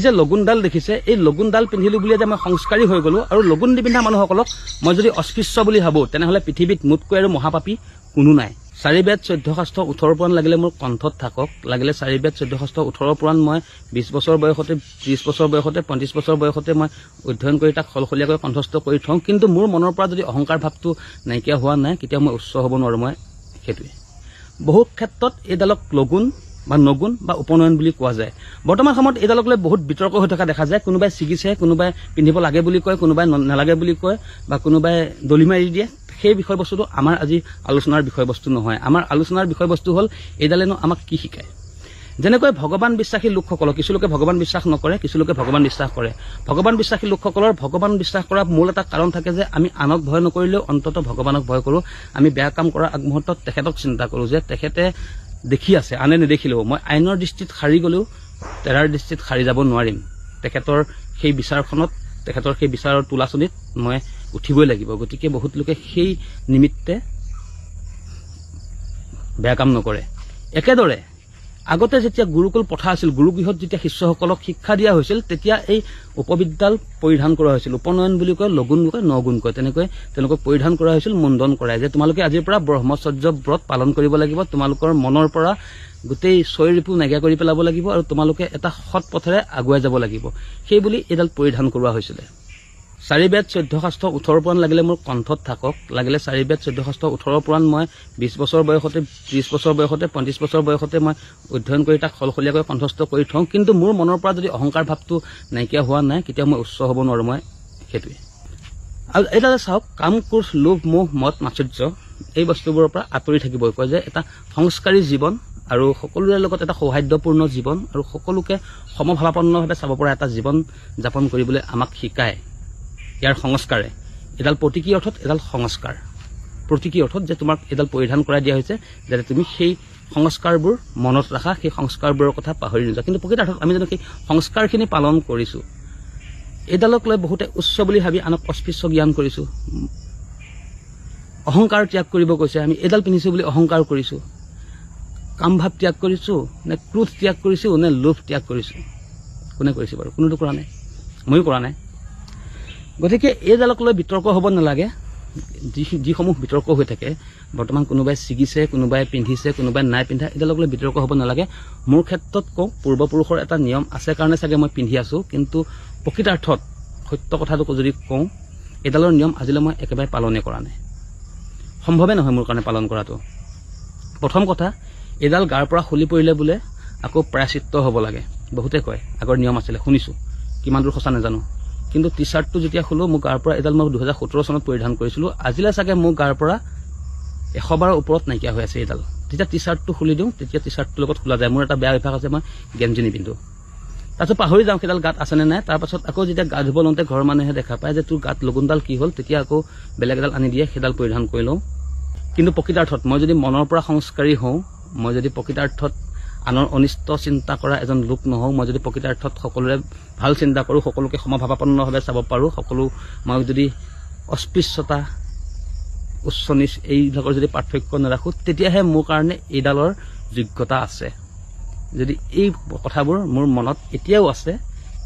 যে লগুণডাল দেখিছে এই লগুণডাল পিন্ধিলো বুলি যে মই সংস্কাৰী হৈ গলো আৰু লগুণ নিপিন্ধা মানুহসকলক মই যদি অস্পৃশ্য বুলি ভাবো তেনেহলে পৃথিৱীত মুতকৈ আৰু মহাপাপী কোনো নাই। 4 বেদ 14 শাস্ত্ৰ 18 পুৰাণ লাগিলে মোৰ কণ্ঠত থাকক, লাগিলে 4 বেদ 14 শাস্ত্ৰ 18 পুৰাণ মই 20 বছৰ বয়সতে 30 বছৰ বয়সতে 35 বছৰ বয়সতে মই অধ্যয়ন কৰি তাক খলখলীয়াকৈ কণ্ঠস্থ কৰি থওঁ, কিন্তু মোৰ মনৰ পৰা যদি অহংকাৰ ভাৱটো নাইকিয়া হোৱা নাই কেতিয়া মই উচ্চ হ'ব নোৱাৰো। মই সেইটোৱে বহু ক্ষেত্ৰত এইডালক লগুণ বা নগুণ বা উপনয়ন বুলি কোৱা যায়। বৰ্তমান সময়ত এইডালক লৈ বহুত বিতৰ্ক হৈ থকা দেখা যায়। কোনোবাই ছিগিছে, কোনোবাই পিন্ধিব লাগে বুলি কয়, কোনোবাই নালাগে বুলি কয় বা কোনোবাই দলি মাৰি দিয়ে। সেই বিষয়বস্তুটো আমাৰ আজি আলোচনাৰ বিষয়বস্তু নহয়। আমাৰ আলোচনাৰ বিষয়বস্তু হ'ল এইডালেনো আমাক কি শিকায়। যেনেকৈ ভগৱান বিশ্বাসী লোকসকলক কিছু লোকে ভগৱান বিশ্বাস নকৰে, কিছু লোকে ভগৱান বিশ্বাস কৰে। ভগৱান বিশ্বাসী লোকসকলৰ ভগৱান বিশ্বাস কৰাৰ মূল এটা কাৰণ থাকে যে আমি আনক ভয় নকৰিলেও অন্ততঃ ভগৱানক ভয় কৰোঁ। আমি বেয়া কাম কৰাৰ আগমুহূৰ্তত তেখেতক চিন্তা কৰোঁ যে তেখেতে দেখি আছে, আনে নেদেখিলেও মই আইনৰ দৃষ্টিত সাৰি গ'লেও তেৰাৰ দৃষ্টিত সাৰি যাব নোৱাৰিম। তেখেতৰ সেই বিচাৰখনত, তেখেতৰ সেই বিচাৰৰ তোলাচনীত মই উঠিবই লাগিব। গতিকে বহুত লোকে সেই নিমিত্তে বেয়া কাম নকৰে। একেদৰে আগতে যেতিয়া গুৰুকুল প্ৰথা আছিল, গুৰুগৃহত যেতিয়া শিষ্যসকলক শিক্ষা দিয়া হৈছিল তেতিয়া এই উপবিদ্যাল পৰিধান কৰা হৈছিল। উপনয়ন বুলি কয়, লগুণ কয়, নগুণ কয়, তেনেকৈ পৰিধান কৰা হৈছিল। মুণ্ডন কৰাই যে তোমালোকে আজিৰ পৰা ব্ৰহ্মচৰ্য ব্ৰত পালন কৰিব লাগিব, তোমালোকৰ মনৰ পৰা গোটেই ছয় ৰিপু নাইকিয়া কৰি পেলাব লাগিব আৰু তোমালোকে এটা সৎ পথেৰে আগুৱাই যাব লাগিব। সেই বুলি এইডাল পৰিধান কৰোৱা হৈছিলে। 4 বেদ 14 শাস্ত্ৰ 18 পুৰাণ লাগিলে মোৰ কণ্ঠত থাকক, লাগিলে 4 বেদ 14 শাস্ত্ৰ 18 পুৰাণ মই 20 বছৰ বয়সতে 30 বছৰ বয়সতে 35 বছৰ বয়সতে মই অধ্যয়ন কৰি তাক খলখলীয়াকৈ কণ্ঠস্থ কৰি থওঁ, কিন্তু মোৰ মনৰ পৰা যদি অহংকাৰ ভাৱটো নাইকিয়া হোৱা নাই কেতিয়া মই উচ্চ হ'ব নোৱাৰো। মই সেইটোৱে। আৰু এইডালে চাওক, কাম ক্ৰোধ লোভ মোহ মদ মাচুৰ্য এই বস্তুবোৰৰ পৰা আঁতৰি থাকিবই কয় যে এটা সংস্কাৰী জীৱন আৰু সকলোৰে লগত এটা সৌহাৰ্দ্যপূৰ্ণ জীৱন আৰু সকলোকে সমভাৱাপন্নভাৱে চাব পৰা এটা জীৱন যাপন কৰিবলৈ আমাক শিকায় ইয়াৰ সংস্কাৰে। এডাল প্ৰতীকী অৰ্থত এডাল সংস্কাৰ, প্ৰতীকী অৰ্থত যে তোমাক এডাল পৰিধান কৰাই দিয়া হৈছে যাতে তুমি সেই সংস্কাৰবোৰ মনত ৰাখা, সেই সংস্কাৰবোৰৰ কথা পাহৰি নোযোৱা। কিন্তু প্ৰকৃতাৰ্থত আমি জানো সেই সংস্কাৰখিনি পালন কৰিছোঁ। এইডালক লৈ বহুতে উচ্চ বুলি ভাবি আনক অস্পৃশ্য জ্ঞান কৰিছোঁ। অহংকাৰ ত্যাগ কৰিব কৈছে, আমি এইডাল পিন্ধিছোঁ বুলি অহংকাৰ কৰিছোঁ। কামভাৱ ত্যাগ কৰিছোঁ নে ক্ৰোধ ত্যাগ কৰিছোঁ নে লোভ ত্যাগ কৰিছোঁ? কোনে কৰিছে বাৰু? কোনোটো কৰা নাই, ময়ো কৰা নাই। গতিকে এইডালক লৈ বিতৰ্ক হ'ব নালাগে। যিসমূহ বিতৰ্ক হৈ থাকে বৰ্তমান, কোনোবাই ছিগিছে, কোনোবাই পিন্ধিছে, কোনোবাই নাই পিন্ধা, এইডালক লৈ বিতৰ্ক হ'ব নালাগে। মোৰ ক্ষেত্ৰত কওঁ, পূৰ্বপুৰুষৰ এটা নিয়ম আছে কাৰণে চাগে মই পিন্ধি আছোঁ, কিন্তু প্ৰকৃতাৰ্থত সত্য কথাটো যদি কওঁ, এইডালৰ নিয়ম আজিলৈ মই একেবাৰে পালনে কৰা নাই। সম্ভৱে নহয় মোৰ কাৰণে পালন কৰাটো। প্ৰথম কথা, এইডাল গাৰ পৰা খুলি পৰিলে বোলে আকৌ প্ৰায়চিত্ত হ'ব লাগে, বহুতে কয়। আগৰ নিয়ম আছিলে, শুনিছোঁ, কিমান দূৰ সঁচা নাজানো। কিন্তু টি চাৰ্টটো যেতিয়া খোলো, মোৰ গাৰ পৰা এডাল মই 2017 চনত পৰিধান কৰিছিলোঁ। আজিলৈ চাগে মোৰ গাৰ পৰা 100 বাৰৰ ওপৰত নাইকিয়া হৈ আছে এইডাল। যেতিয়া টি চাৰ্টটো খুলি দিওঁ তেতিয়া টি চাৰ্টটোৰ লগত খোলা যায়। মোৰ এটা বেয়া অভ্যাস আছে, মই গেঞ্জি নিপিন্ধো। তাৰপিছত পাহৰি যাওঁ সেইডাল গাত আছেনে নাই। তাৰপাছত আকৌ যেতিয়া গা ধুব লওঁতে ঘৰৰ মানুহে দেখা পায় যে তোৰ গাত লগুণডাল কি হ'ল, তেতিয়া আকৌ বেলেগ এডাল আনি দিয়ে, সেইডাল পৰিধান কৰি লওঁ। কিন্তু প্ৰকৃতাৰ্থত মই যদি মনৰ পৰা সংস্কাৰী হওঁ, মই যদি প্ৰকৃতাৰ্থত আনৰ অনিষ্ট চিন্তা কৰা এজন লোক নহওঁ, মই যদি প্ৰকৃতাৰ্থত সকলোৰে ভাল চিন্তা কৰোঁ, সকলোকে সমভাৱাপন্নভাৱে চাব পাৰোঁ, মই যদি অস্পৃশ্যতা উচ্চ নিচ এইবিলাকৰ যদি পাৰ্থক্য নাৰাখোঁ, তেতিয়াহে মোৰ কাৰণে এইডালৰ যোগ্যতা আছে। যদি এই কথাবোৰ মোৰ মনত এতিয়াও আছে,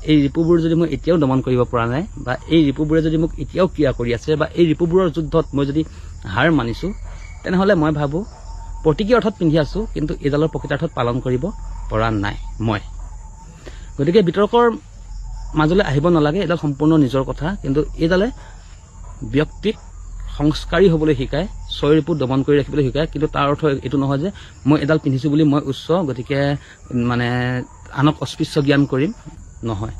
এই ৰিপুবোৰ যদি মই এতিয়াও দমন কৰিব পৰা নাই, বা এই ৰিপুবোৰে যদি মোক এতিয়াও ক্ৰিয়া কৰি আছে, বা এই ৰিপুবোৰৰ যুদ্ধত মই যদি হাৰ মানিছোঁ, তেনেহ'লে মই ভাবোঁ প্ৰতীকী অৰ্থত পিন্ধি আছোঁ, কিন্তু এইডালৰ প্ৰকৃতাৰ্থত পালন কৰিব পৰা নাই মই। গতিকে বিতৰ্কৰ মাজলৈ আহিব নালাগে, এইডাল সম্পূৰ্ণ নিজৰ কথা। কিন্তু এইডালে ব্যক্তিক সংস্কাৰী হ'বলৈ শিকায়, ছয় ৰিপু দমন কৰি ৰাখিবলৈ শিকায়। কিন্তু তাৰ অৰ্থ এইটো নহয় যে মই এডাল পিন্ধিছোঁ বুলি মই উচ্চ, গতিকে মানে আনক অস্পৃশ্য জ্ঞান কৰিম, নহয়।